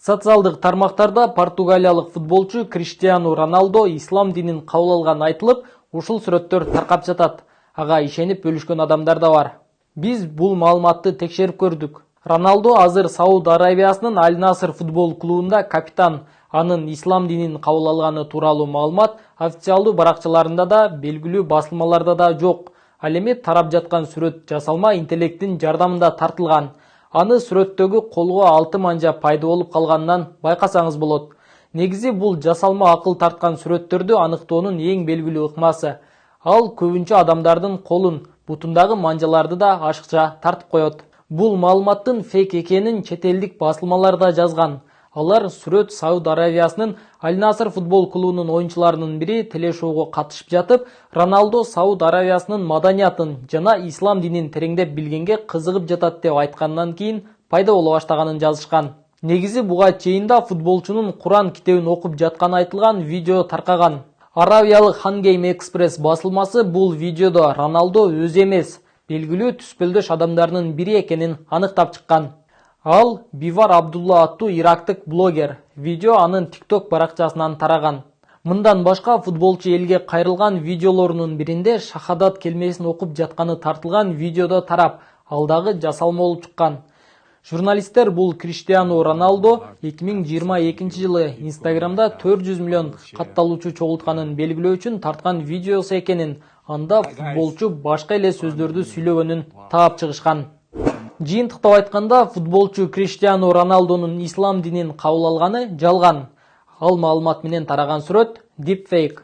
Социалдык тармактарда португалиялык футболчу Криштиану Роналдо ислам динин кабыл алганы айтылып, ушул сүрөттөр таркап жатат. Ага ишенип бөлүшкөн адамдар да бар. Биз бул маалыматты текшерип көрдүк. Роналдо азыр Сауд Арабиясынын Аль-Наср футбол клубунда капитан. Анын ислам динин кабыл алганы тууралуу маалымат официалдуу баракчаларында да, белгилүү басылмаларда да жок. Ал эми тарап жаткан сүрөт жасалма интеллекттин жардамында тартылган. Аны сүрөттөгү колго 6 манжа пайда болуп калганынан байкасаңыз болот. Негизи бул жасалма акыл тарткан сүрөттөрдү аныктоонун эң белгилүү ыкмасы. Ал көбүнчө адамдардын колун, бутундагы манжаларды да ашыкча тартып коет. Бул маалыматтын фейк экенин чет элдик басылмалар да жазган. Алар сүрөт Сауд Арабиясынын Аль-Наср футбол клубунун оюнчуларынын бири телешоуга катышып жатып, Роналдо Сауд Арабиясынын маданиятын жана ислам динин тереңдеп билгенге кызыгып жатат деп айткандан кийин пайда боло баштаганын жазышкан. Негизи буга чейин да футболчунун Куран китебин окуп жатканы айтылган видео таркаган. Арабиялык Hangame Express басылмасы бул видеодо Роналдо өзү эмес, белгилүү түспөлдөш адамдарынын бири экенин аныктап чыккан. Ал Бивар Абдулла аттуу ирактык блогер. Видео анын TikTok баракчасынан тараган. Мындан башка футболчу элге кайрылган видеолорунун биринде шахадат келмесин окуп жатканы тартылган видеодо тарап, ал дагы жасалма болуп чыккан. Журналисттер бул Криштиану Роналдо 2022 жылы Инстаграмда 400 миллион катталуучу чогултканын белгилөө үчүн тарткан видеосу экенин, анда футболчу башка эле сөздөрдү сүйлөгөнүн таап чыгышкан. Жыйынтыктап айтканда, футболчу Криштиану Роналдонун ислам динин кабыл алганы жалган. Ал маалымат менен тараган сүрөт deepfake.